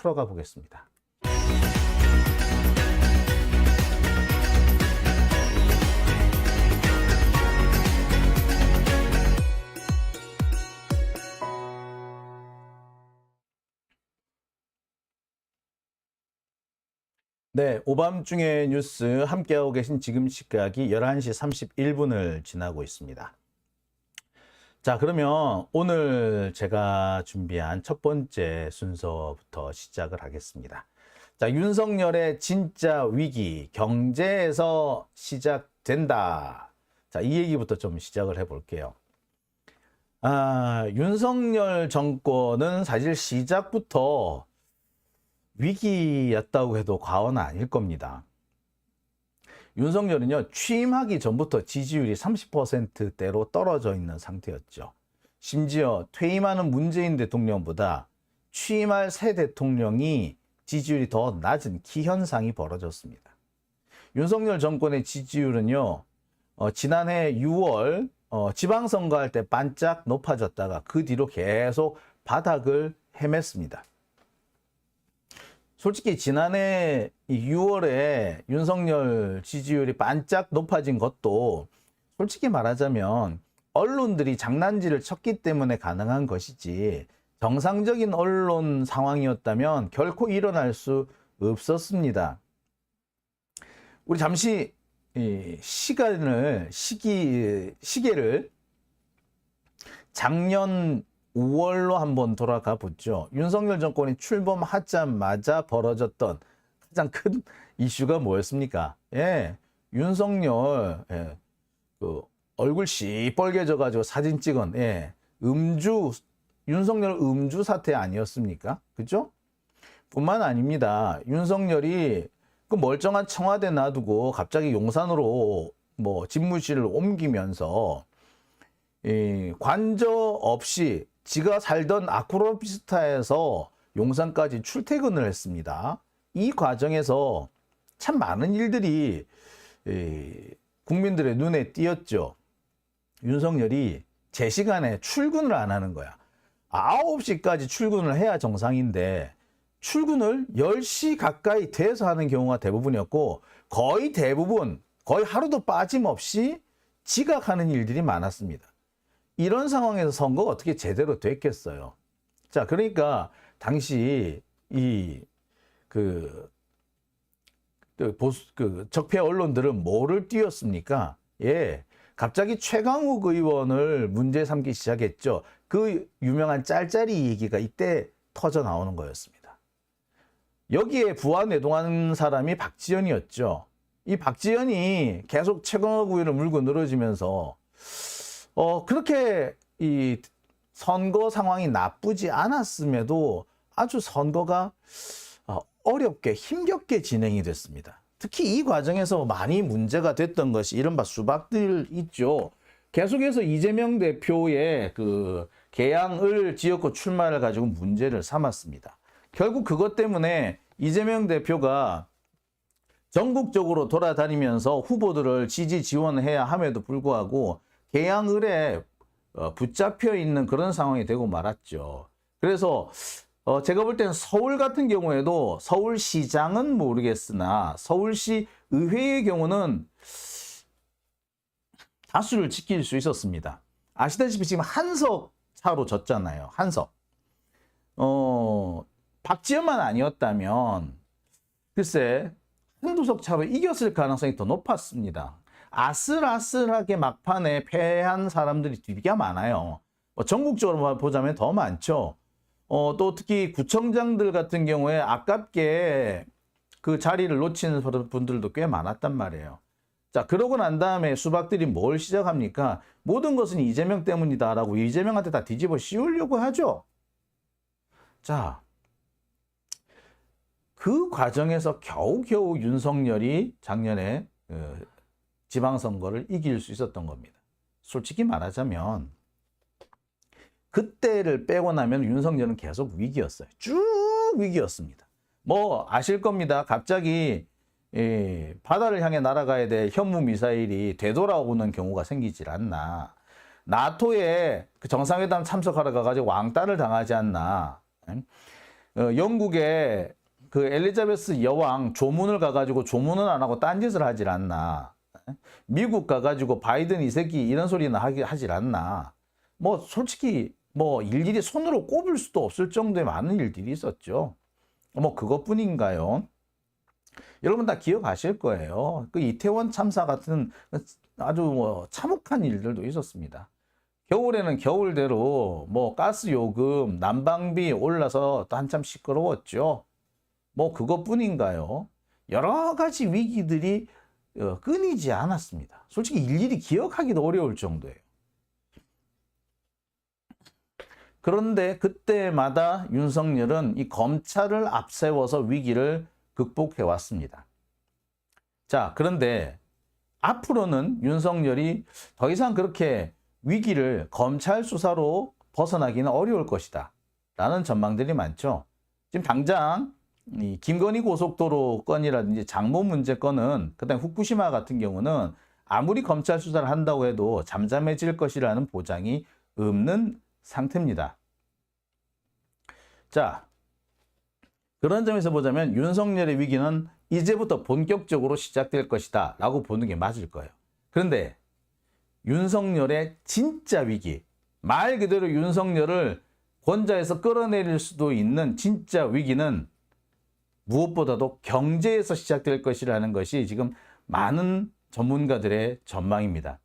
풀어가 보겠습니다. 네, 오밤중의 뉴스 함께하고 계신 지금 시각이 11시 31분을 지나고 있습니다. 자, 그러면 오늘 제가 준비한 첫 번째 순서부터 시작을 하겠습니다. 자, 윤석열의 진짜 위기, 경제에서 시작된다. 자, 이 얘기부터 좀 시작을 해볼게요. 윤석열 정권은 사실 시작부터 위기였다고 해도 과언은 아닐 겁니다. 윤석열은요, 취임하기 전부터 지지율이 30%대로 떨어져 있는 상태였죠. 심지어 퇴임하는 문재인 대통령보다 취임할 새 대통령이 지지율이 더 낮은 기현상이 벌어졌습니다. 윤석열 정권의 지지율은요, 지난해 6월 지방선거 할 때 반짝 높아졌다가 그 뒤로 계속 바닥을 헤맸습니다. 솔직히 지난해 6월에 윤석열 지지율이 반짝 높아진 것도 솔직히 말하자면 언론들이 장난질을 쳤기 때문에 가능한 것이지 정상적인 언론 상황이었다면 결코 일어날 수 없었습니다. 우리 잠시 시계를 작년 5월로 한번 돌아가 보죠. 윤석열 정권이 출범하자마자 벌어졌던 가장 큰 이슈가 뭐였습니까? 예, 윤석열 그 얼굴 시뻘개져 가지고 사진 찍은 윤석열 음주 사태 아니었습니까? 그죠? 뿐만 아닙니다. 윤석열이 그 멀쩡한 청와대 놔두고 갑자기 용산으로 집무실을 옮기면서 관저 없이 지가 살던 아크로비스타에서 용산까지 출퇴근을 했습니다. 이 과정에서 참 많은 일들이 국민들의 눈에 띄었죠. 윤석열이 제 시간에 출근을 안 하는 거야. 9시까지 출근을 해야 정상인데 출근을 10시 가까이 돼서 하는 경우가 대부분이었고 거의 하루도 빠짐없이 지각하는 일들이 많았습니다. 이런 상황에서 선거가 어떻게 제대로 됐겠어요? 자, 그러니까 당시 적폐 언론들은 뭐를 띄웠습니까? 예, 갑자기 최강욱 의원을 문제 삼기 시작했죠. 그 유명한 짤짤이 얘기가 이때 터져 나오는 거였습니다. 여기에 부안내동한 사람이 박지원이었죠. 이 박지원이 계속 최강욱 의원을 물고 늘어지면서 그렇게 이 선거 상황이 나쁘지 않았음에도 아주 선거가 어렵게 힘겹게 진행이 됐습니다. 특히 이 과정에서 많이 문제가 됐던 것이 이른바 수박들 있죠. 계속해서 이재명 대표의 그 개항을 지역구 출마를 가지고 문제를 삼았습니다. 결국 그것 때문에 이재명 대표가 전국적으로 돌아다니면서 후보들을 지지 지원해야 함에도 불구하고 개항을에 붙잡혀 있는 그런 상황이 되고 말았죠. 그래서 제가 볼 때는 서울 같은 경우에도 서울시장은 모르겠으나 서울시 의회의 경우는 다수를 지킬 수 있었습니다. 아시다시피 지금 한석 차로 졌잖아요. 한석. 박지원만 아니었다면 글쎄 한두 석 차로 이겼을 가능성이 더 높았습니다. 아슬아슬하게 막판에 패한 사람들이 되게 많아요. 전국적으로 보자면 더 많죠. 또 특히 구청장들 같은 경우에 아깝게 그 자리를 놓치는 분들도 꽤 많았단 말이에요. 자, 그러고 난 다음에 수박들이 뭘 시작합니까? 모든 것은 이재명 때문이다라고 이재명한테 다 뒤집어 씌우려고 하죠. 자, 그 과정에서 겨우겨우 윤석열이 작년에 지방선거를 이길 수 있었던 겁니다. 솔직히 말하자면 그때를 빼고 나면 윤석열은 계속 위기였어요. 쭉 위기였습니다. 아실 겁니다. 갑자기 바다를 향해 날아가야 될 현무 미사일이 되돌아오는 경우가 생기질 않나. 나토에 그 정상회담 참석하러 가가지고 왕따를 당하지 않나. 영국의 그 엘리자베스 여왕 조문을 가가지고 조문은 안 하고 딴짓을 하질 않나. 미국 가가지고 바이든 이 새끼 이런 소리는 하질 않나. 뭐 솔직히 뭐 일일이 손으로 꼽을 수도 없을 정도의 많은 일들이 있었죠. 뭐 그것뿐인가요? 여러분 다 기억하실 거예요. 그 이태원 참사 같은 아주 뭐 참혹한 일들도 있었습니다. 겨울에는 겨울대로 뭐 가스 요금, 난방비 올라서 또 한참 시끄러웠죠. 뭐 그것뿐인가요? 여러 가지 위기들이 끊이지 않았습니다. 솔직히 일일이 기억하기도 어려울 정도예요. 그런데 그때마다 윤석열은 이 검찰을 앞세워서 위기를 극복해 왔습니다. 자, 그런데 앞으로는 윤석열이 더 이상 그렇게 위기를 검찰 수사로 벗어나기는 어려울 것이다 라는 전망들이 많죠. 지금 당장 이 김건희 고속도로 건이라든지 장모 문제 건은, 그다음에 후쿠시마 같은 경우는 아무리 검찰 수사를 한다고 해도 잠잠해질 것이라는 보장이 없는 상태입니다. 자, 그런 점에서 보자면 윤석열의 위기는 이제부터 본격적으로 시작될 것이다 라고 보는 게 맞을 거예요. 그런데 윤석열의 진짜 위기, 말 그대로 윤석열을 권좌에서 끌어내릴 수도 있는 진짜 위기는 무엇보다도 경제에서 시작될 것이라는 것이 지금 많은 전문가들의 전망입니다.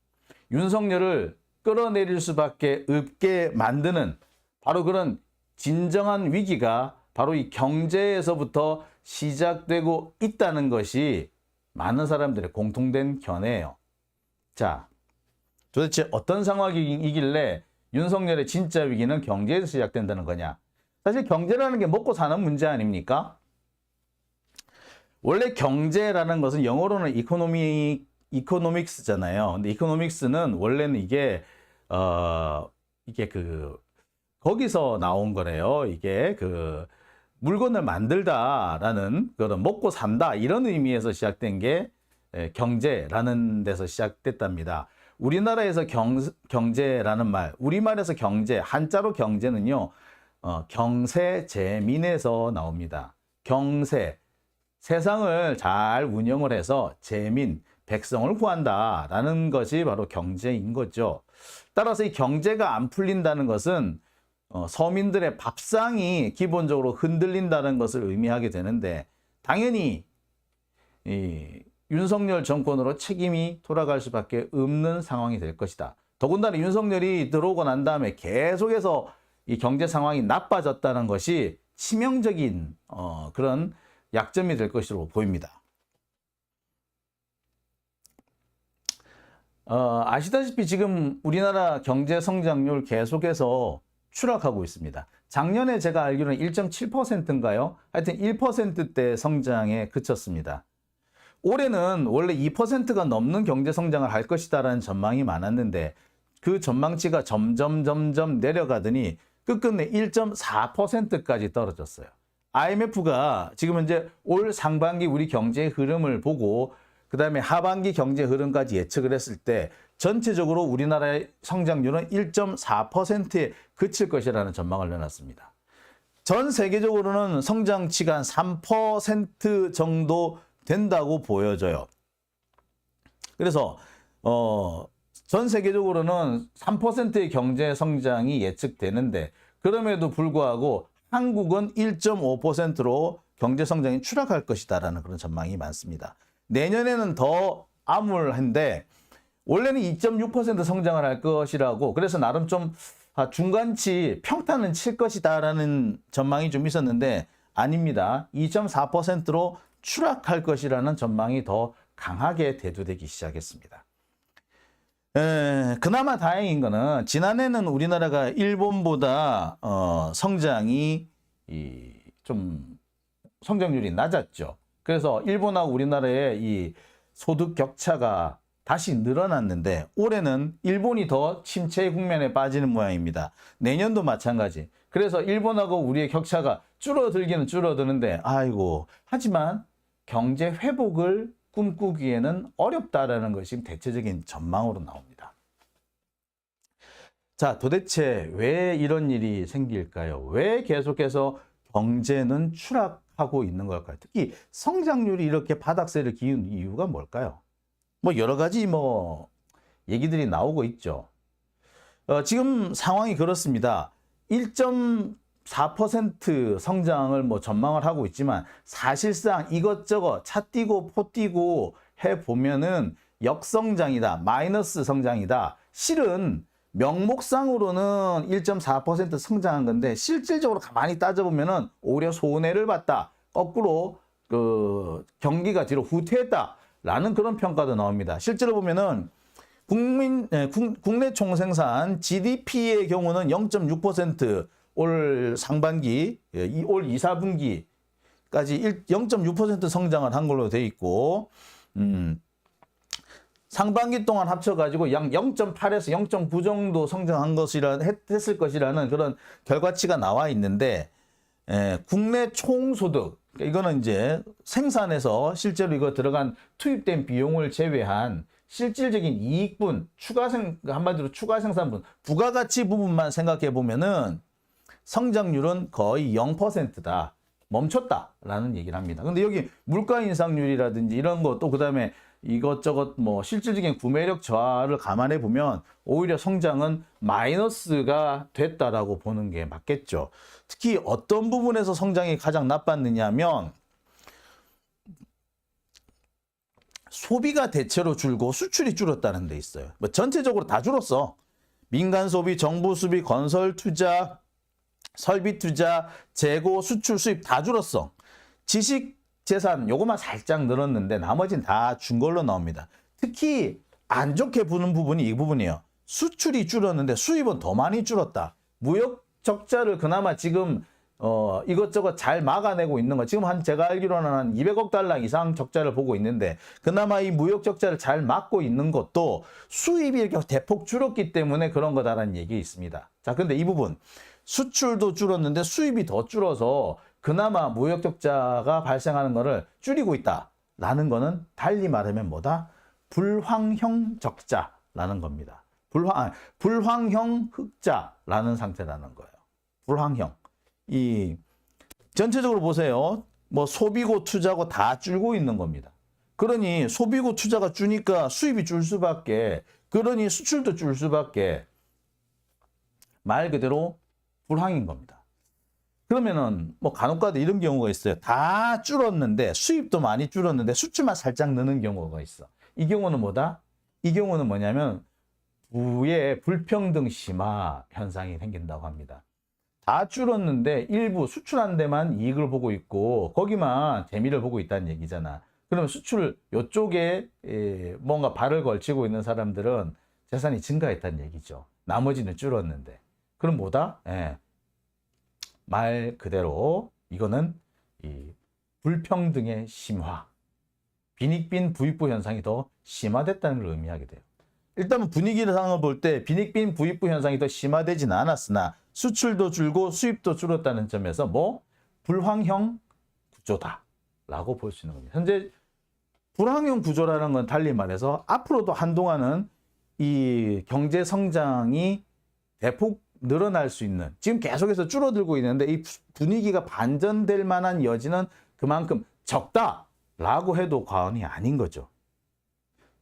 윤석열을 끌어내릴 수밖에 없게 만드는 바로 그런 진정한 위기가 바로 이 경제에서부터 시작되고 있다는 것이 많은 사람들의 공통된 견해예요. 자, 도대체 어떤 상황이길래 윤석열의 진짜 위기는 경제에서 시작된다는 거냐? 사실 경제라는 게 먹고 사는 문제 아닙니까? 원래 경제라는 것은 영어로는 이코노믹스잖아요. 근데 이코노믹스는 원래는 이게 거기서 나온 거래요. 이게 물건을 만들다라는 그런 먹고 산다 이런 의미에서 시작된 게 경제라는 데서 시작됐답니다. 우리나라에서 경제라는 말, 우리말에서 경제, 한자로 경제는요, 경세재민에서 나옵니다. 경세, 세상을 잘 운영을 해서 재민, 백성을 구한다라는 것이 바로 경제인 거죠. 따라서 이 경제가 안 풀린다는 것은 서민들의 밥상이 기본적으로 흔들린다는 것을 의미하게 되는데, 당연히 이 윤석열 정권으로 책임이 돌아갈 수밖에 없는 상황이 될 것이다. 더군다나 윤석열이 들어오고 난 다음에 계속해서 이 경제 상황이 나빠졌다는 것이 치명적인 그런 약점이 될 것으로 보입니다. 아시다시피 지금 우리나라 경제 성장률 계속해서 추락하고 있습니다. 작년에 제가 알기로는 1.7%인가요? 하여튼 1%대 성장에 그쳤습니다. 올해는 원래 2%가 넘는 경제 성장을 할 것이다라는 전망이 많았는데 그 전망치가 점점 내려가더니 끝끝내 1.4%까지 떨어졌어요. IMF가 지금 이제 올 상반기 우리 경제의 흐름을 보고 그 다음에 하반기 경제 흐름까지 예측을 했을 때 전체적으로 우리나라의 성장률은 1.4%에 그칠 것이라는 전망을 내놨습니다. 전 세계적으로는 성장치가 한 3% 정도 된다고 보여져요. 그래서 전 세계적으로는 3%의 경제 성장이 예측되는데 그럼에도 불구하고 한국은 1.5%로 경제 성장이 추락할 것이다라는 그런 전망이 많습니다. 내년에는 더 암울한데 원래는 2.6% 성장을 할 것이라고, 그래서 나름 좀 중간치 평탄은 칠 것이다라는 전망이 좀 있었는데 아닙니다. 2.4%로 추락할 것이라는 전망이 더 강하게 대두되기 시작했습니다. 그나마 다행인 거는 지난해는 우리나라가 일본보다 성장이 좀 성장률이 낮았죠. 그래서 일본하고 우리나라의 이 소득 격차가 다시 늘어났는데 올해는 일본이 더 침체 국면에 빠지는 모양입니다. 내년도 마찬가지. 그래서 일본하고 우리의 격차가 줄어들기는 줄어드는데 아이고, 하지만 경제 회복을 꿈꾸기에는 어렵다라는 것이 대체적인 전망으로 나옵니다. 자, 도대체 왜 이런 일이 생길까요? 왜 계속해서 경제는 추락하고 있는 걸까요? 특히 성장률이 이렇게 바닥세를 기운 이유가 뭘까요? 뭐 여러 가지 뭐 얘기들이 나오고 있죠. 지금 상황이 그렇습니다. 1.4% 성장을 뭐 전망을 하고 있지만 사실상 이것저것 차 띄고 포 띄고 해 보면은 역성장이다, 마이너스 성장이다. 실은 명목상으로는 1.4% 성장한 건데 실질적으로 가만히 따져보면은 오히려 손해를 봤다. 거꾸로 그 경기가 뒤로 후퇴했다라는 그런 평가도 나옵니다. 실제로 보면은 국내 총생산 GDP의 경우는 0.6% 올 상반기, 올 2, 4분기까지 0.6% 성장을 한 걸로 돼 있고, 상반기 동안 합쳐가지고 약 0.8에서 0.9 정도 성장한 했을 것이라는 그런 결과치가 나와 있는데, 국내 총소득, 이거는 이제 생산에서 실제로 이거 들어간 투입된 비용을 제외한 실질적인 이익분, 한마디로 추가 생산분, 부가가치 부분만 생각해 보면은 성장률은 거의 0%다. 멈췄다라는 얘기를 합니다. 근데 여기 물가 인상률이라든지 이런 거 또 그다음에 이것저것 뭐 실질적인 구매력 저하를 감안해 보면 오히려 성장은 마이너스가 됐다라고 보는 게 맞겠죠. 특히 어떤 부분에서 성장이 가장 나빴느냐 하면 소비가 대체로 줄고 수출이 줄었다는 데 있어요. 뭐 전체적으로 다 줄었어. 민간 소비, 정부 소비, 건설 투자, 설비 투자, 재고, 수출, 수입 다 줄었어. 지식 재산 요거만 살짝 늘었는데 나머지는 다 준 걸로 나옵니다. 특히 안 좋게 보는 부분이 이 부분이에요. 수출이 줄었는데 수입은 더 많이 줄었다. 무역 적자를 그나마 지금 이것저것 잘 막아내고 있는 거. 지금 제가 알기로는 한 200억 달러 이상 적자를 보고 있는데 그나마 이 무역 적자를 잘 막고 있는 것도 수입이 이렇게 대폭 줄었기 때문에 그런 거다라는 얘기 있습니다. 자, 근데 이 부분 수출도 줄었는데 수입이 더 줄어서 그나마 무역 적자가 발생하는 거를 줄이고 있다라는 거는 달리 말하면 뭐다? 불황형 적자라는 겁니다. 불황형 흑자라는 상태라는 거예요. 불황형. 이 전체적으로 보세요. 뭐 소비고 투자고 다 줄고 있는 겁니다. 그러니 소비고 투자가 주니까 수입이 줄 수밖에, 그러니 수출도 줄 수밖에, 말 그대로 불황인 겁니다. 그러면은 뭐 간혹가다 이런 경우가 있어요. 다 줄었는데 수입도 많이 줄었는데 수출만 살짝 느는 경우가 있어. 이 경우는 뭐다? 이 경우는 뭐냐면 부의 불평등 심화 현상이 생긴다고 합니다. 다 줄었는데 일부 수출한 데만 이익을 보고 있고 거기만 재미를 보고 있다는 얘기잖아. 그러면 수출 이쪽에 뭔가 발을 걸치고 있는 사람들은 재산이 증가했다는 얘기죠. 나머지는 줄었는데. 그럼 뭐다? 말 그대로 이거는 이 불평등의 심화, 빈익빈 부익부 현상이 더 심화됐다는 걸 의미하게 돼요. 일단 분위기를 상을 볼 때 빈익빈 부익부 현상이 더 심화되지는 않았으나 수출도 줄고 수입도 줄었다는 점에서 뭐 불황형 구조다라고 볼 수 있는 겁니다. 현재 불황형 구조라는 건 달리 말해서 앞으로도 한동안은 이 경제 성장이 대폭 늘어날 수 있는, 지금 계속해서 줄어들고 있는데 이 분위기가 반전될 만한 여지는 그만큼 적다라고 해도 과언이 아닌 거죠.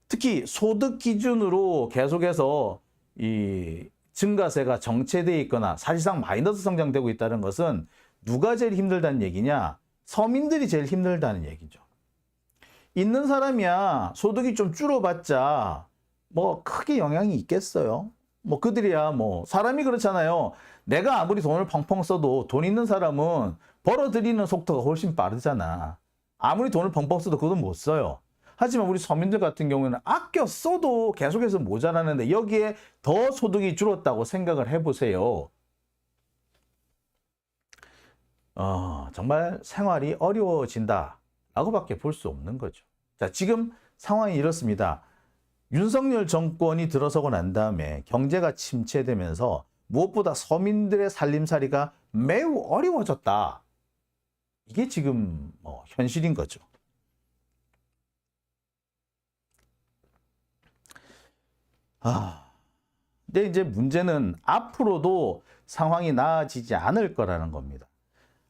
특히 소득 기준으로 계속해서 이 증가세가 정체되어 있거나 사실상 마이너스 성장되고 있다는 것은 누가 제일 힘들다는 얘기냐? 서민들이 제일 힘들다는 얘기죠. 있는 사람이야 소득이 좀 줄어봤자 뭐 크게 영향이 있겠어요? 뭐 그들이야 뭐 사람이 그렇잖아요. 내가 아무리 돈을 펑펑 써도 돈 있는 사람은 벌어들이는 속도가 훨씬 빠르잖아. 아무리 돈을 펑펑 써도 그 돈 못 써요. 하지만 우리 서민들 같은 경우에는 아껴 써도 계속해서 모자라는데 여기에 더 소득이 줄었다고 생각을 해보세요. 정말 생활이 어려워진다라고밖에 볼 수 없는 거죠. 자, 지금 상황이 이렇습니다. 윤석열 정권이 들어서고 난 다음에 경제가 침체되면서 무엇보다 서민들의 살림살이가 매우 어려워졌다. 이게 지금 현실인 거죠. 근데 이제 문제는 앞으로도 상황이 나아지지 않을 거라는 겁니다.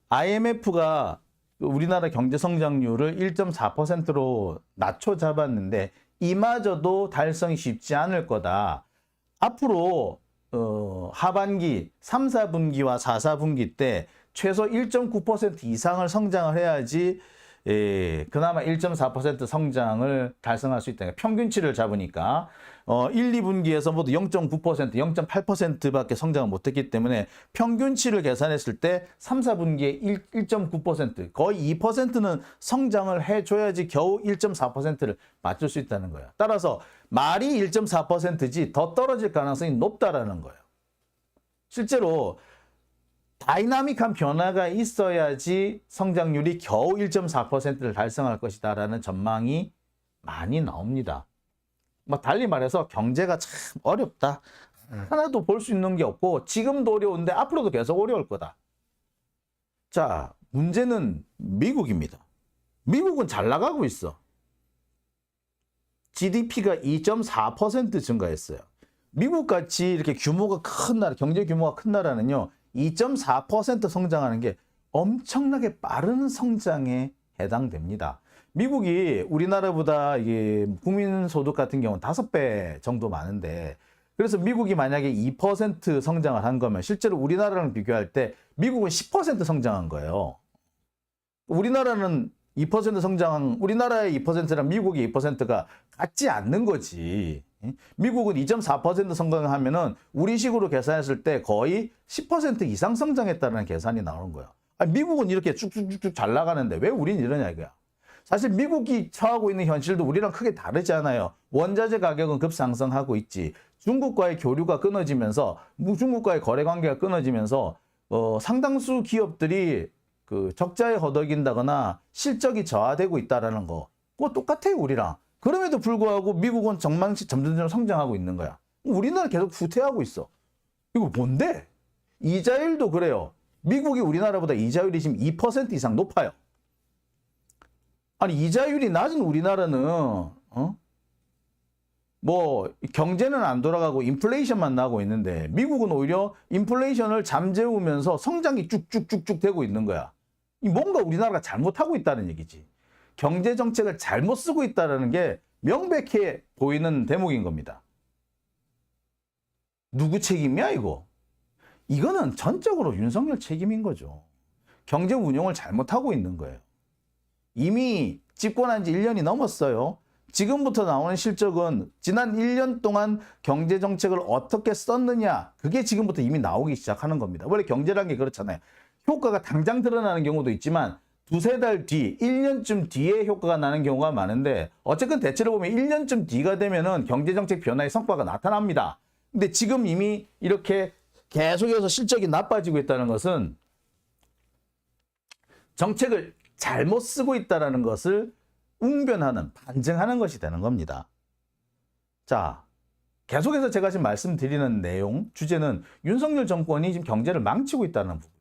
IMF가 우리나라 경제 성장률을 1.4%로 낮춰 잡았는데 이마저도 달성이 쉽지 않을 거다. 앞으로 하반기 3, 4분기와 4, 4분기 때 최소 1.9% 이상을 성장을 해야지 그나마 1.4% 성장을 달성할 수 있다. 평균치를 잡으니까 1, 2분기에서 모두 0.9%, 0.8%밖에 성장을 못했기 때문에 평균치를 계산했을 때 3, 4분기에 1.9%, 거의 2%는 성장을 해줘야지 겨우 1.4%를 맞출 수 있다는 거예요. 따라서 말이 1.4%지 더 떨어질 가능성이 높다라는 거예요. 실제로 다이나믹한 변화가 있어야지 성장률이 겨우 1.4%를 달성할 것이다라는 전망이 많이 나옵니다. 달리 말해서 경제가 참 어렵다. 하나도 볼 수 있는 게 없고 지금도 어려운데 앞으로도 계속 어려울 거다. 자, 문제는 미국입니다. 미국은 잘 나가고 있어. GDP가 2.4% 증가했어요. 미국같이 이렇게 규모가 큰 나라, 경제 규모가 큰 나라는요. 2.4% 성장하는 게 엄청나게 빠른 성장에 해당됩니다. 미국이 우리나라보다 이게 국민소득 같은 경우는 5배 정도 많은데 그래서 미국이 만약에 2% 성장을 한 거면 실제로 우리나라랑 비교할 때 미국은 10% 성장한 거예요. 우리나라는 2% 성장한 우리나라의 2%랑 미국의 2%가 같지 않는 거지. 미국은 2.4% 성장하면은 우리식으로 계산했을 때 거의 10% 이상 성장했다는 계산이 나오는 거예요. 아니, 미국은 이렇게 쭉쭉쭉쭉 잘 나가는데 왜 우린 이러냐 이거야. 사실 미국이 처하고 있는 현실도 우리랑 크게 다르지 않아요. 원자재 가격은 급상승하고 있지. 중국과의 교류가 끊어지면서 중국과의 거래 관계가 끊어지면서 상당수 기업들이 그 적자에 허덕인다거나 실적이 저하되고 있다라는 거. 그거 똑같아요 우리랑. 그럼에도 불구하고 미국은 점점 성장하고 있는 거야. 우리나라 계속 후퇴하고 있어. 이거 뭔데? 이자율도 그래요. 미국이 우리나라보다 이자율이 지금 2% 이상 높아요. 아니 이자율이 낮은 우리나라는 뭐 경제는 안 돌아가고 인플레이션만 나고 있는데 미국은 오히려 인플레이션을 잠재우면서 성장이 쭉쭉쭉쭉 되고 있는 거야. 뭔가 우리나라가 잘못하고 있다는 얘기지. 경제 정책을 잘못 쓰고 있다는 게 명백해 보이는 대목인 겁니다. 누구 책임이야 이거? 이거는 전적으로 윤석열 책임인 거죠. 경제 운용을 잘못하고 있는 거예요. 이미 집권한 지 1년이 넘었어요. 지금부터 나오는 실적은 지난 1년 동안 경제 정책을 어떻게 썼느냐 그게 지금부터 이미 나오기 시작하는 겁니다. 원래 경제라는 게 그렇잖아요. 효과가 당장 드러나는 경우도 있지만 두세 달 뒤, 1년쯤 뒤에 효과가 나는 경우가 많은데 어쨌든 대체로 보면 1년쯤 뒤가 되면은 경제정책 변화의 성과가 나타납니다. 근데 지금 이미 이렇게 계속해서 실적이 나빠지고 있다는 것은 정책을 잘못 쓰고 있다는 것을 웅변하는, 반증하는 것이 되는 겁니다. 자, 계속해서 제가 지금 말씀드리는 내용, 주제는 윤석열 정권이 지금 경제를 망치고 있다는 부분입니다.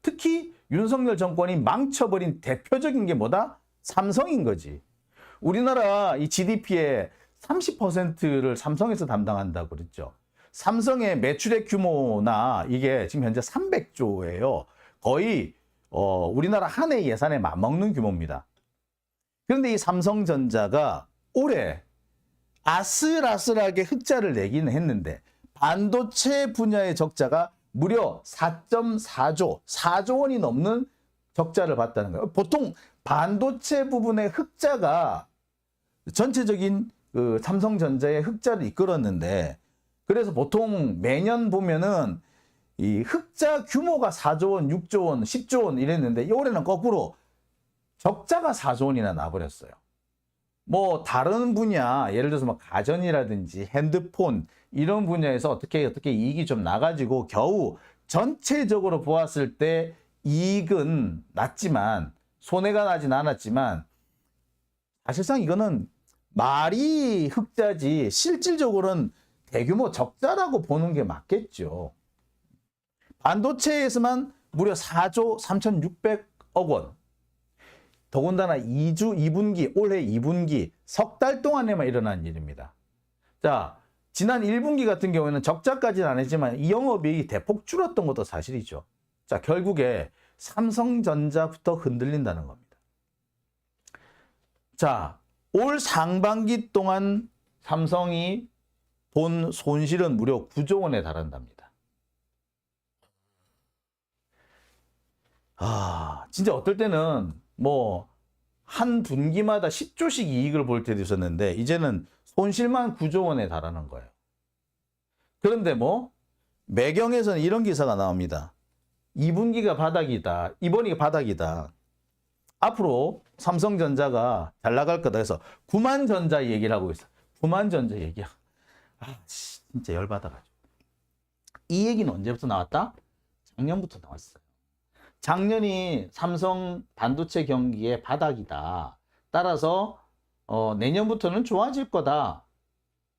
특히 윤석열 정권이 망쳐버린 대표적인 게 뭐다? 삼성인 거지. 우리나라 이 GDP의 30%를 삼성에서 담당한다고 그랬죠. 삼성의 매출액 규모나 이게 지금 현재 300조예요. 거의 우리나라 한 해 예산에 맞먹는 규모입니다. 그런데 이 삼성전자가 올해 아슬아슬하게 흑자를 내기는 했는데 반도체 분야의 적자가 무려 4.4조, 4조 원이 넘는 적자를 봤다는 거예요. 보통 반도체 부분의 흑자가 전체적인 그 삼성전자의 흑자를 이끌었는데 그래서 보통 매년 보면은 이 흑자 규모가 4조 원, 6조 원, 10조 원 이랬는데 올해는 거꾸로 적자가 4조 원이나 나버렸어요. 뭐 다른 분야, 예를 들어서 뭐 가전이라든지 핸드폰 이런 분야에서 어떻게 이익이 좀 나가지고 겨우 전체적으로 보았을 때 이익은 났지만 손해가 나진 않았지만 사실상 이거는 말이 흑자지 실질적으로는 대규모 적자라고 보는 게 맞겠죠. 반도체에서만 무려 4조 3,600억 원. 더군다나 2분기, 올해 2분기 석 달 동안에만 일어난 일입니다. 자, 지난 1분기 같은 경우에는 적자까지는 안 했지만 이 영업이익이 대폭 줄었던 것도 사실이죠. 자, 결국에 삼성전자부터 흔들린다는 겁니다. 자, 올 상반기 동안 삼성이 본 손실은 무려 9조 원에 달한답니다. 진짜 어떨 때는 뭐 한 분기마다 10조씩 이익을 볼 때도 있었는데 이제는 손실만 9조 원에 달하는 거예요. 그런데 뭐 매경에서는 이런 기사가 나옵니다. 2분기가 바닥이다. 이번이 바닥이다. 앞으로 삼성전자가 잘 나갈 거다 해서 구만전자 얘기를 하고 있어. 구만전자 얘기야. 진짜 열받아가지고. 이 얘기는 언제부터 나왔다? 작년부터 나왔어요. 작년이 삼성 반도체 경기의 바닥이다. 따라서 내년부터는 좋아질 거다.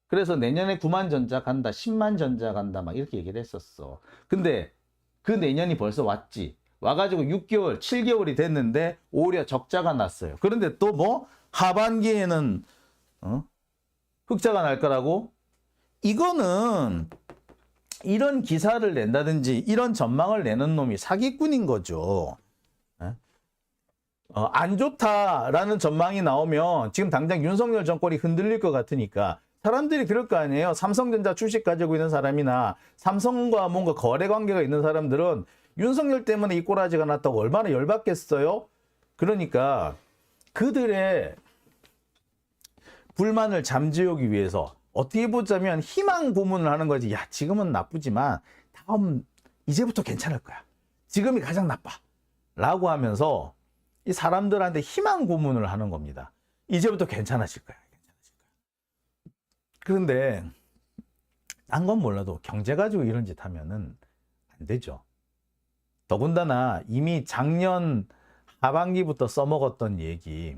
그래서 내년에 9만 전자 간다, 10만 전자 간다, 막 이렇게 얘기를 했었어. 근데 그 내년이 벌써 왔지. 와가지고 6개월, 7개월이 됐는데 오히려 적자가 났어요. 그런데 또 뭐 하반기에는 흑자가 날 거라고? 이거는 이런 기사를 낸다든지 이런 전망을 내는 놈이 사기꾼인 거죠. 안 좋다라는 전망이 나오면 지금 당장 윤석열 정권이 흔들릴 것 같으니까 사람들이 그럴 거 아니에요. 삼성전자 주식 가지고 있는 사람이나 삼성과 뭔가 거래 관계가 있는 사람들은 윤석열 때문에 이 꼬라지가 났다고 얼마나 열받겠어요? 그러니까 그들의 불만을 잠재우기 위해서 어떻게 보자면 희망 고문을 하는 거지. 야, 지금은 나쁘지만 다음 이제부터 괜찮을 거야. 지금이 가장 나빠. 라고 하면서 이 사람들한테 희망 고문을 하는 겁니다. 이제부터 괜찮아질 거야. 그런데 딴 건 몰라도 경제 가지고 이런 짓 하면은 안 되죠. 더군다나 이미 작년 하반기부터 써먹었던 얘기.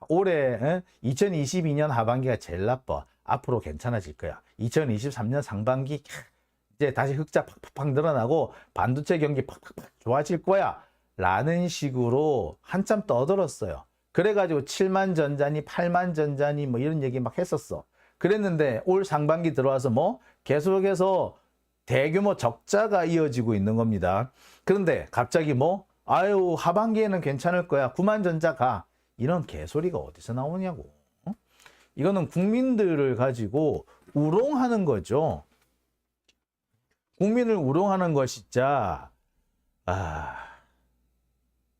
올해 2022년 하반기가 제일 나빠. 앞으로 괜찮아질 거야. 2023년 상반기 이제 다시 흑자 팍팍팍 늘어나고 반도체 경기 팍팍팍 좋아질 거야. 라는 식으로 한참 떠들었어요. 그래가지고 7만 전자니 8만 전자니 뭐 이런 얘기 막 했었어. 그랬는데 올 상반기 들어와서 뭐 계속해서 대규모 적자가 이어지고 있는 겁니다. 그런데 갑자기 뭐 아유 하반기에는 괜찮을 거야. 9만 전자 가. 이런 개소리가 어디서 나오냐고. 이거는 국민들을 가지고 우롱하는 거죠. 국민을 우롱하는 것이 진짜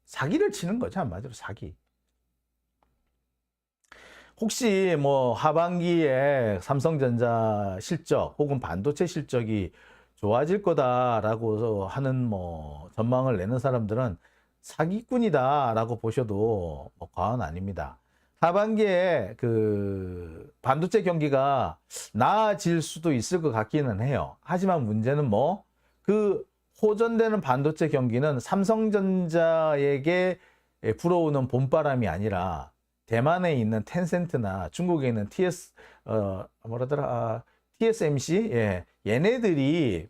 사기를 치는 거죠. 한마디로 사기. 혹시 뭐 하반기에 삼성전자 실적 혹은 반도체 실적이 좋아질 거다라고 하는 뭐 전망을 내는 사람들은 사기꾼이다라고 보셔도 뭐 과언 아닙니다. 하반기에 그 반도체 경기가 나아질 수도 있을 것 같기는 해요. 하지만 문제는 뭐 그 호전되는 반도체 경기는 삼성전자에게 불어오는 봄바람이 아니라 대만에 있는 텐센트나 중국에 있는 TSMC 얘네들이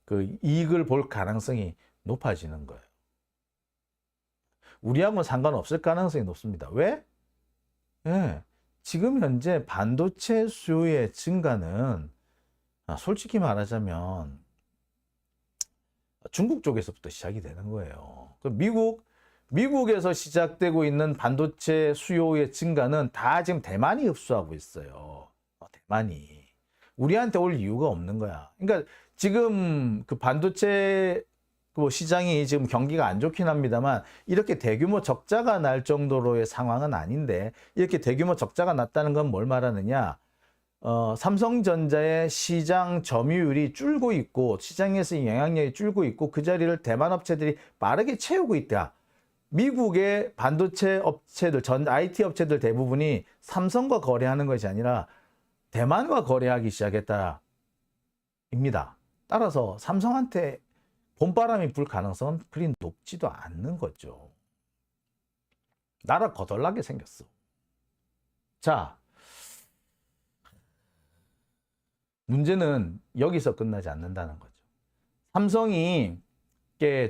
그 이익을 볼 가능성이 높아지는 거예요. 우리하고는 상관없을 가능성이 높습니다. 왜? 지금 현재 반도체 수요의 증가는 솔직히 말하자면 중국 쪽에서부터 시작이 되는 거예요. 미국에서 시작되고 있는 반도체 수요의 증가는 다 지금 대만이 흡수하고 있어요. 대만이. 우리한테 올 이유가 없는 거야. 그러니까 지금 그 반도체 시장이 지금 경기가 안 좋긴 합니다만 이렇게 대규모 적자가 날 정도로의 상황은 아닌데 이렇게 대규모 적자가 났다는 건 뭘 말하느냐? 삼성전자의 시장 점유율이 줄고 있고 시장에서의 영향력이 줄고 있고 그 자리를 대만 업체들이 빠르게 채우고 있다. 미국의 반도체 업체들, 전 IT 업체들 대부분이 삼성과 거래하는 것이 아니라 대만과 거래하기 시작했다입니다. 따라서 삼성한테 봄바람이 불 가능성은 그리 높지도 않는 거죠. 나라 거덜나게 생겼어. 자, 문제는 여기서 끝나지 않는다는 거죠. 삼성이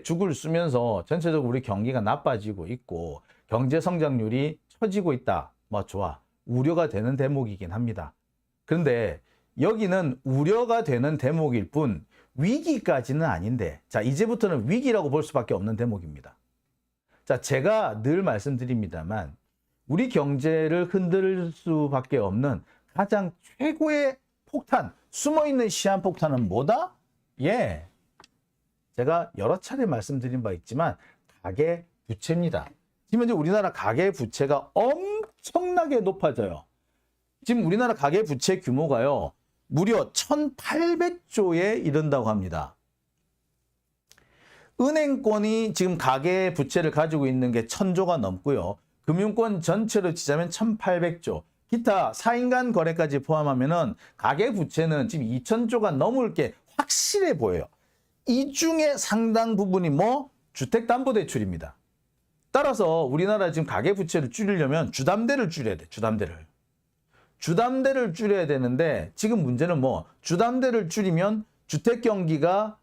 죽을 쓰면서 전체적으로 우리 경기가 나빠지고 있고 경제 성장률이 처지고 있다. 뭐 좋아. 우려가 되는 대목이긴 합니다. 그런데 여기는 우려가 되는 대목일 뿐 위기까지는 아닌데, 자, 이제부터는 위기라고 볼 수밖에 없는 대목입니다. 자, 제가 늘 말씀드립니다만, 우리 경제를 흔들 수밖에 없는 가장 최고의 폭탄, 숨어있는 시한폭탄은 뭐다? 예. 제가 여러 차례 말씀드린 바 있지만, 가계 부채입니다. 지금 현재 우리나라 가계 부채가 엄청나게 높아져요. 지금 우리나라 가계 부채 규모가요, 무려 1,800조에 이른다고 합니다. 은행권이 지금 가계 부채를 가지고 있는 게 1,000조가 넘고요. 금융권 전체로 치자면 1,800조. 기타 4인간 거래까지 포함하면은 가계 부채는 지금 2,000조가 넘을 게 확실해 보여요. 이 중에 상당 부분이 뭐? 주택담보대출입니다. 따라서 우리나라 지금 가계 부채를 줄이려면 주담대를 줄여야 돼. 주담대를 줄여야 되는데 지금 문제는 뭐? 주담대를 줄이면 주택 경기가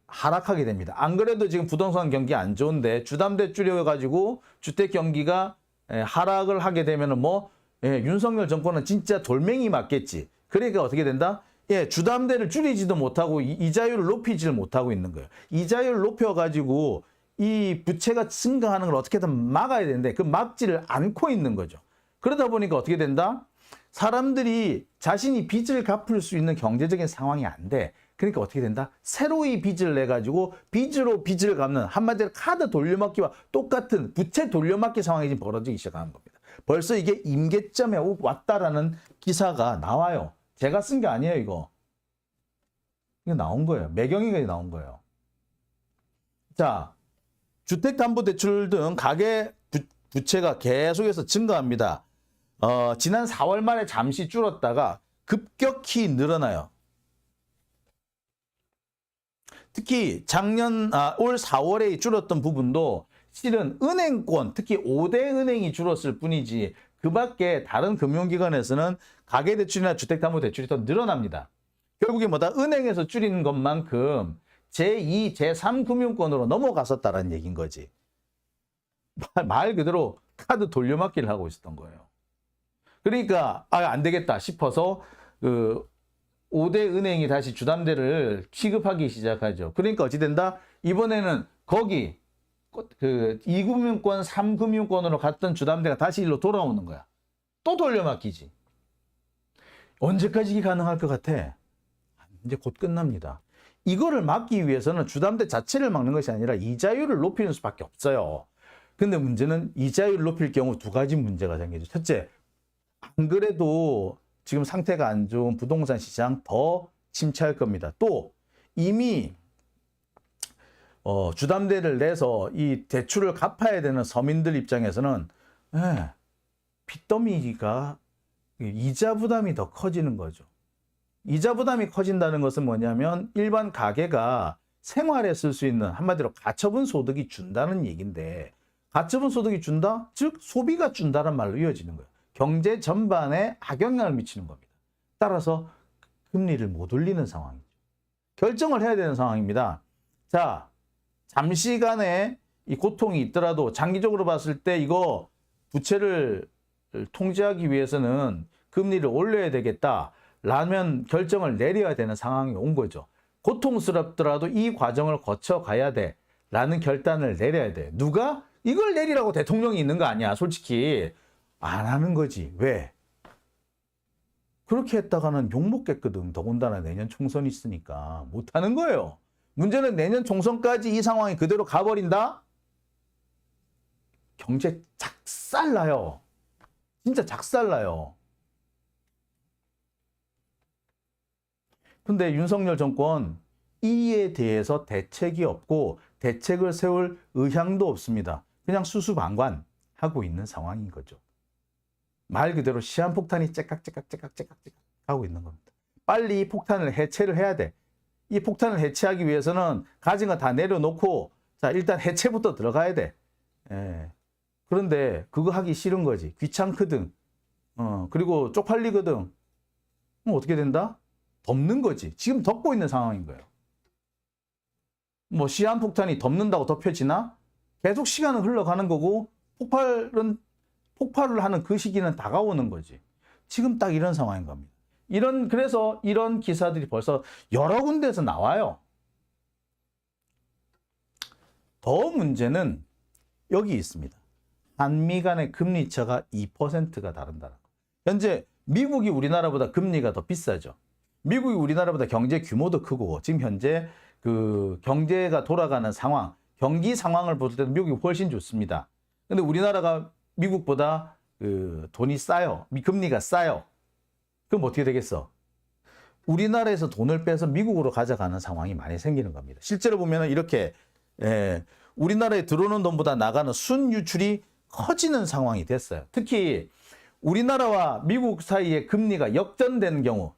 하락하게 됩니다. 안 그래도 지금 부동산 경기 안 좋은데 주담대 줄여가지고 주택 경기가 하락을 하게 되면은 뭐 윤석열 정권은 진짜 돌멩이 맞겠지. 그러니까 어떻게 된다? 주담대를 줄이지도 못하고 이자율을 높이지를 못하고 있는 거예요. 이자율을 높여가지고 이 부채가 증가하는 걸 어떻게든 막아야 되는데 그 막지를 않고 있는 거죠. 그러다 보니까 어떻게 된다? 사람들이 자신이 빚을 갚을 수 있는 경제적인 상황이 안 돼. 그러니까 어떻게 된다? 새로이 빚을 내가지고 빚으로 빚을 갚는, 한마디로 카드 돌려막기와 똑같은 부채 돌려막기 상황이 지금 벌어지기 시작하는 겁니다. 벌써 이게 임계점에 왔다라는 기사가 나와요. 제가 쓴 게 아니에요, 이거. 이거 나온 거예요. 매경이가 나온 거예요. 자, 주택담보대출 등 가계 부채가 계속해서 증가합니다. 지난 4월 말에 잠시 줄었다가 급격히 늘어나요. 특히 올 4월에 줄었던 부분도 실은 은행권, 특히 5대 은행이 줄었을 뿐이지 그 밖에 다른 금융기관에서는 가계대출이나 주택담보대출이 더 늘어납니다. 결국에 뭐다? 은행에서 줄이는 것만큼 제2, 제3 금융권으로 넘어갔었다는 얘기인 거지. 말 그대로 카드 돌려막기를 하고 있었던 거예요. 그러니까 안 되겠다 싶어서 5대 은행이 다시 주담대를 취급하기 시작하죠. 그러니까 어찌 된다? 이번에는 거기 2금융권, 3금융권으로 갔던 주담대가 다시 일로 돌아오는 거야. 또 돌려막기지. 언제까지 이게 가능할 것 같아? 이제 곧 끝납니다. 이거를 막기 위해서는 주담대 자체를 막는 것이 아니라 이자율을 높이는 수밖에 없어요. 근데 문제는 이자율을 높일 경우 두 가지 문제가 생기죠. 첫째, 안 그래도 지금 상태가 안 좋은 부동산 시장 더 침체할 겁니다. 또 이미 주담대를 내서 이 대출을 갚아야 되는 서민들 입장에서는 빚더미가 이자 부담이 더 커지는 거죠. 이자 부담이 커진다는 것은 뭐냐면 일반 가게가 생활에 쓸 수 있는 한마디로 가처분 소득이 준다는 얘기인데, 가처분 소득이 준다? 즉 소비가 준다는 말로 이어지는 거예요. 경제 전반에 악영향을 미치는 겁니다. 따라서 금리를 못 올리는 상황이죠. 결정을 해야 되는 상황입니다. 자, 잠시간에 이 고통이 있더라도 장기적으로 봤을 때 이거 부채를 통제하기 위해서는 금리를 올려야 되겠다라는 결정을 내려야 되는 상황이 온 거죠. 고통스럽더라도 이 과정을 거쳐가야 돼라는 결단을 내려야 돼. 누가? 이걸 내리라고 대통령이 있는 거 아니야. 솔직히 안 하는 거지. 왜? 그렇게 했다가는 욕먹겠거든. 더군다나 내년 총선이 있으니까 못하는 거예요. 문제는 내년 총선까지 이 상황이 그대로 가버린다? 경제 작살나요. 진짜 작살나요. 근데 윤석열 정권 이에 대해서 대책이 없고 대책을 세울 의향도 없습니다. 그냥 수수방관하고 있는 상황인 거죠. 말 그대로 시한폭탄이 째깍째깍 하고 있는 겁니다. 빨리 이 폭탄을 해체를 해야 돼. 이 폭탄을 해체하기 위해서는 가진 거 다 내려놓고 자 일단 해체부터 들어가야 돼. 그런데 그거 하기 싫은 거지. 귀찮거든. 그리고 쪽팔리거든. 그럼 어떻게 된다? 덮는 거지. 지금 덮고 있는 상황인 거예요. 뭐 시한폭탄이 덮는다고 덮여지나? 계속 시간은 흘러가는 거고 폭발을 하는 그 시기는 다가오는 거지. 지금 딱 이런 상황인 겁니다. 그래서 이런 기사들이 벌써 여러 군데에서 나와요. 더 문제는 여기 있습니다. 한미 간의 금리 차가 2%가 다른다는 거. 현재 미국이 우리나라보다 금리가 더 비싸죠. 미국이 우리나라보다 경제 규모도 크고 지금 현재 그 경제가 돌아가는 상황, 경기 상황을 볼 때도 미국이 훨씬 좋습니다. 근데 우리나라가 미국보다 그 돈이 싸요. 금리가 싸요. 그럼 어떻게 되겠어? 우리나라에서 돈을 빼서 미국으로 가져가는 상황이 많이 생기는 겁니다. 실제로 보면 이렇게 우리나라에 들어오는 돈보다 나가는 순유출이 커지는 상황이 됐어요. 특히 우리나라와 미국 사이의 금리가 역전된 경우,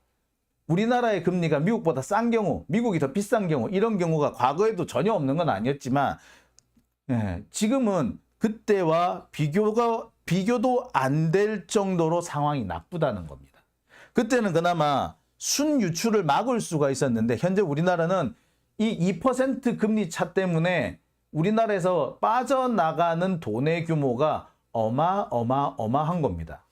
우리나라의 금리가 미국보다 싼 경우, 미국이 더 비싼 경우, 이런 경우가 과거에도 전혀 없는 건 아니었지만 지금은 그때와 비교도 안 될 정도로 상황이 나쁘다는 겁니다. 그때는 그나마 순유출을 막을 수가 있었는데 현재 우리나라는 이 2% 금리 차 때문에 우리나라에서 빠져나가는 돈의 규모가 어마어마한 겁니다.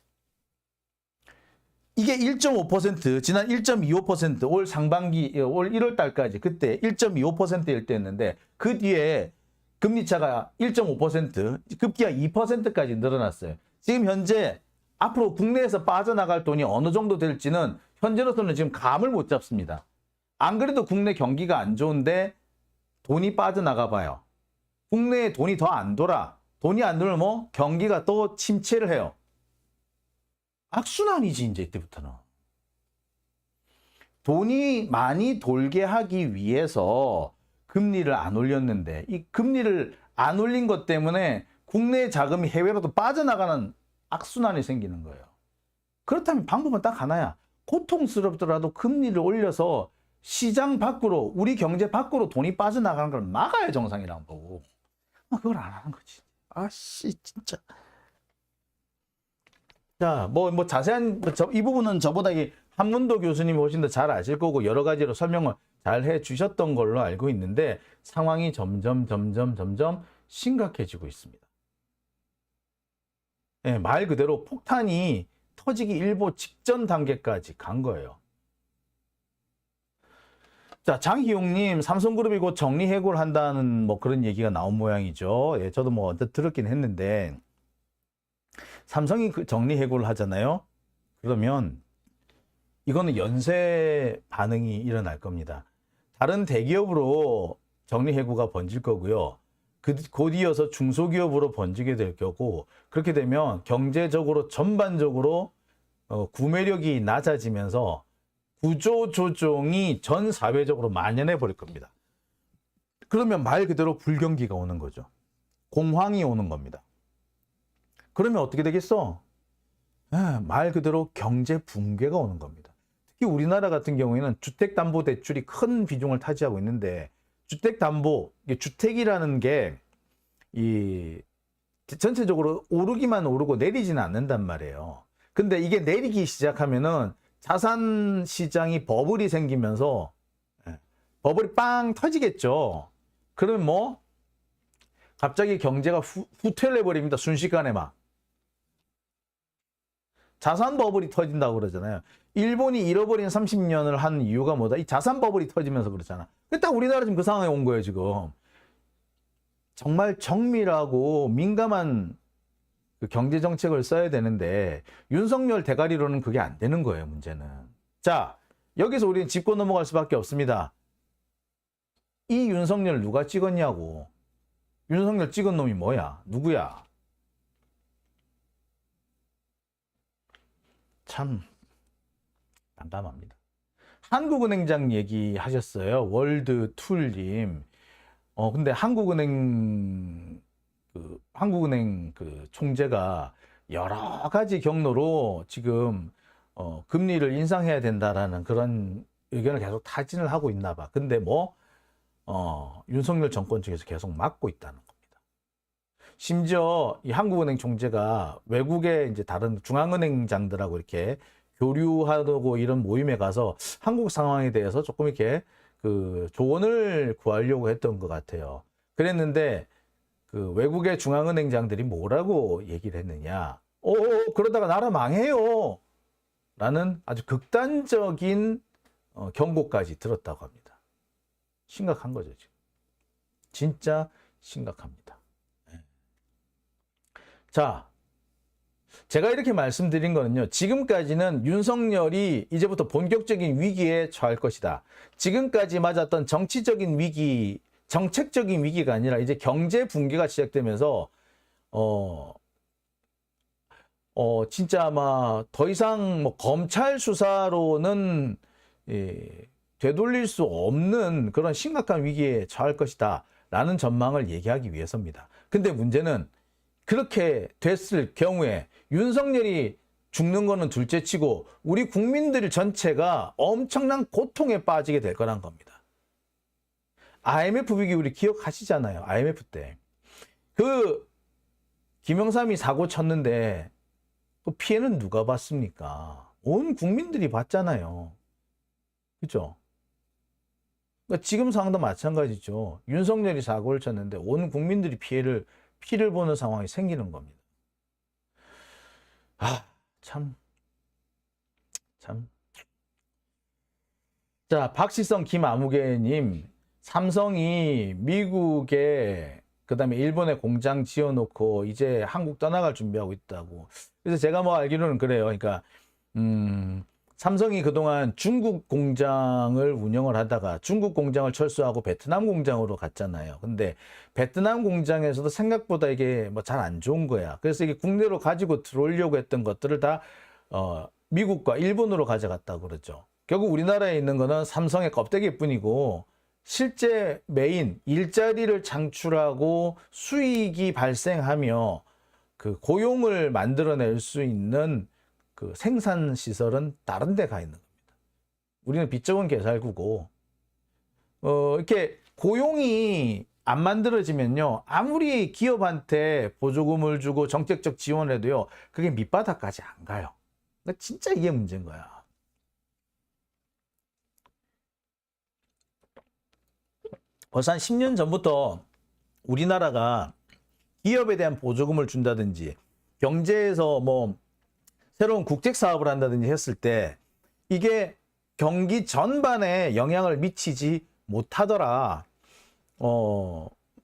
이게 1.5%, 지난 1.25%, 올 상반기, 올 1월 달까지 그때 1.25%일 때였는데 그 뒤에 금리차가 1.5%, 급기야 2%까지 늘어났어요. 지금 현재 앞으로 국내에서 빠져나갈 돈이 어느 정도 될지는 현재로서는 지금 감을 못 잡습니다. 안 그래도 국내 경기가 안 좋은데 돈이 빠져나가 봐요. 국내에 돈이 더 안 돌아. 돈이 안 돌면 뭐 경기가 또 침체를 해요. 악순환이지 이제 이때부터는. 돈이 많이 돌게 하기 위해서 금리를 안 올렸는데 이 금리를 안 올린 것 때문에 국내 자금이 해외로도 빠져나가는 악순환이 생기는 거예요. 그렇다면 방법은 딱 하나야. 고통스럽더라도 금리를 올려서 시장 밖으로, 우리 경제 밖으로 돈이 빠져나가는 걸 막아야 정상이라고 보고 그걸 안 하는 거지. 아씨 진짜. 자, 뭐 자세한 이 부분은 저보다 한문도 교수님이 훨씬 더 잘 아실 거고 여러 가지로 설명을 잘 해주셨던 걸로 알고 있는데 상황이 점점 심각해지고 있습니다. 네, 말 그대로 폭탄이 터지기 일보 직전 단계까지 간 거예요. 자, 장희용님, 삼성그룹이 곧 정리해고한다는 뭐 그런 얘기가 나온 모양이죠. 예, 저도 뭐 언뜻 들었긴 했는데 삼성이 정리해고를 하잖아요. 그러면 이거는 연쇄 반응이 일어날 겁니다. 다른 대기업으로 정리해고가 번질 거고요. 곧 이어서 중소기업으로 번지게 될 거고 그렇게 되면 경제적으로 전반적으로 구매력이 낮아지면서 구조조정이 전 사회적으로 만연해 버릴 겁니다. 그러면 말 그대로 불경기가 오는 거죠. 공황이 오는 겁니다. 그러면 어떻게 되겠어? 말 그대로 경제 붕괴가 오는 겁니다. 특히 우리나라 같은 경우에는 주택담보대출이 큰 비중을 차지하고 있는데 주택담보, 주택이라는 게 이 전체적으로 오르기만 오르고 내리지는 않는단 말이에요. 근데 이게 내리기 시작하면은 자산 시장이 버블이 생기면서 버블이 빵 터지겠죠. 그러면 뭐 갑자기 경제가 후퇴를 해버립니다. 순식간에 막. 자산 버블이 터진다고 그러잖아요. 일본이 잃어버린 30년을 한 이유가 뭐다? 이 자산 버블이 터지면서 그렇잖아. 딱 우리나라 지금 그 상황에 온 거예요, 지금. 정말 정밀하고 민감한 그 경제 정책을 써야 되는데 윤석열 대가리로는 그게 안 되는 거예요, 문제는. 자, 여기서 우리는 짚고 넘어갈 수밖에 없습니다. 이 윤석열 누가 찍었냐고. 윤석열 찍은 놈이 뭐야? 누구야? 참 난감합니다. 한국은행장 얘기하셨어요. 월드툴님. 근데 한국은행 그 총재가 여러 가지 경로로 지금 금리를 인상해야 된다라는 그런 의견을 계속 타진을 하고 있나 봐. 근데 뭐 윤석열 정권 측에서 계속 막고 있다는 겁니다. 심지어 이 한국은행 총재가 외국의 이제 다른 중앙은행장들하고 이렇게 교류하고 이런 모임에 가서 한국 상황에 대해서 조금 이렇게 그 조언을 구하려고 했던 것 같아요. 그랬는데 그 외국의 중앙은행장들이 뭐라고 얘기를 했느냐? 그러다가 나라 망해요. 라는 아주 극단적인 경고까지 들었다고 합니다. 심각한 거죠, 지금. 진짜 심각합니다. 자, 제가 이렇게 말씀드린 거는요, 지금까지는 윤석열이 이제부터 본격적인 위기에 처할 것이다. 지금까지 맞았던 정치적인 위기, 정책적인 위기가 아니라 이제 경제 붕괴가 시작되면서 진짜 아마 더 이상 뭐 검찰 수사로는 되돌릴 수 없는 그런 심각한 위기에 처할 것이다 라는 전망을 얘기하기 위해서입니다. 근데 문제는 그렇게 됐을 경우에 윤석열이 죽는 거는 둘째치고 우리 국민들 전체가 엄청난 고통에 빠지게 될 거란 겁니다. IMF 위기 우리 기억하시잖아요. IMF 때. 그 김영삼이 사고 쳤는데 그 피해는 누가 봤습니까? 온 국민들이 봤잖아요. 그렇죠? 그러니까 지금 상황도 마찬가지죠. 윤석열이 사고를 쳤는데 온 국민들이 피를 보는 상황이 생기는 겁니다. 참. 자, 박시성 김아무개님, 삼성이 미국에 그다음에 일본에 공장 지어놓고 이제 한국 떠나갈 준비하고 있다고. 그래서 제가 뭐 알기로는 그래요. 그러니까 삼성이 그동안 중국 공장을 운영을 하다가 중국 공장을 철수하고 베트남 공장으로 갔잖아요. 근데 베트남 공장에서도 생각보다 이게 뭐 잘 안 좋은 거야. 그래서 이게 국내로 가지고 들어오려고 했던 것들을 다 미국과 일본으로 가져갔다고 그러죠. 결국 우리나라에 있는 거는 삼성의 껍데기뿐이고 실제 메인 일자리를 창출하고 수익이 발생하며 그 고용을 만들어낼 수 있는 그 생산 시설은 다른 데 가 있는 겁니다. 우리는 빚 적은 개살구고 이렇게 고용이 안 만들어지면요, 아무리 기업한테 보조금을 주고 정책적 지원을 해도요, 그게 밑바닥까지 안 가요. 그러니까 진짜 이게 문제인 거야. 벌써 한 10년 전부터 우리나라가 기업에 대한 보조금을 준다든지 경제에서 뭐 새로운 국책 사업을 한다든지 했을 때 이게 경기 전반에 영향을 미치지 못하더라.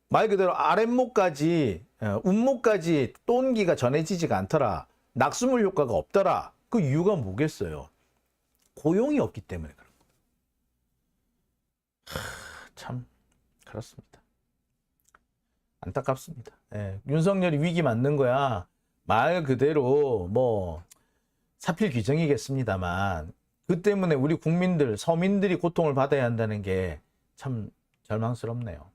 말 그대로 아랫목까지 운목까지 똔기가 전해지지가 않더라. 낙수물 효과가 없더라. 그 이유가 뭐겠어요? 고용이 없기 때문에 그런 거. 참 그렇습니다. 안타깝습니다. 윤석열이 위기 맞는 거야. 말 그대로 뭐 사필 규정이겠습니다만 그 때문에 우리 국민들, 서민들이 고통을 받아야 한다는 게 참 절망스럽네요.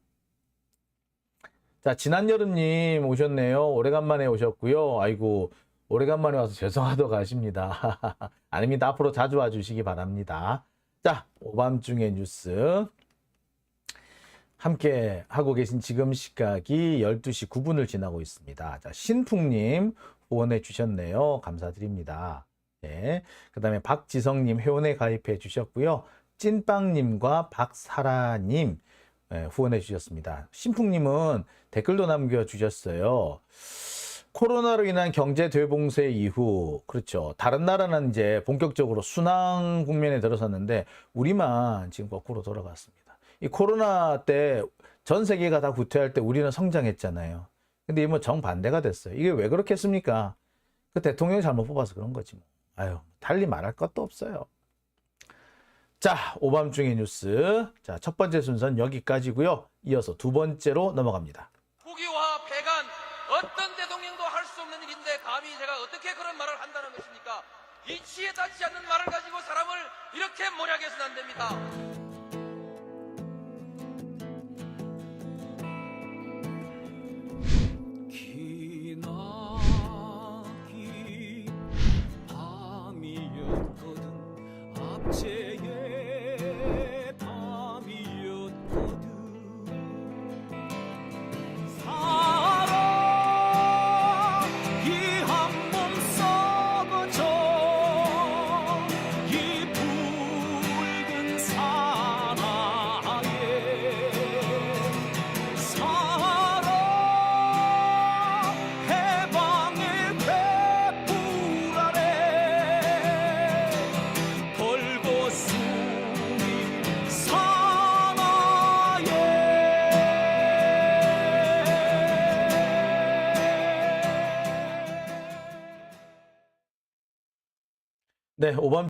자, 지난 여름님 오셨네요. 오래간만에 오셨고요. 아이고, 오래간만에 와서 죄송하다고 하십니다. 아닙니다. 앞으로 자주 와주시기 바랍니다. 자, 오밤중의 뉴스 함께 하고 계신 지금 시각이 12시 9분을 지나고 있습니다. 자, 신풍님 후원해 주셨네요. 감사드립니다. 네. 그 다음에 박지성님 회원에 가입해 주셨고요. 찐빵님과 박사라님 후원해 주셨습니다. 신풍님은 댓글도 남겨주셨어요. 코로나로 인한 경제 되봉쇄 이후, 그렇죠. 다른 나라는 이제 본격적으로 순환 국면에 들어섰는데 우리만 지금 거꾸로 돌아갔습니다. 이 코로나 때 전 세계가 다 구태할 때 우리는 성장했잖아요. 근데 뭐 정반대가 됐어요. 이게 왜 그렇게 했습니까? 그 대통령이 잘못 뽑아서 그런 거지 뭐. 아유, 달리 말할 것도 없어요. 자, 오밤중의 뉴스. 자, 첫 번째 순서는 여기까지고요. 이어서 두 번째로 넘어갑니다. 국유화 폐간 어떤 대통령도 할 수 없는 일인데 감히 제가 어떻게 그런 말을 한다는 것입니까? 이치에 닿지 않는 말을 가지고 사람을 이렇게 몰약해서는 안 됩니다. 이 붉은 사 네, 오밤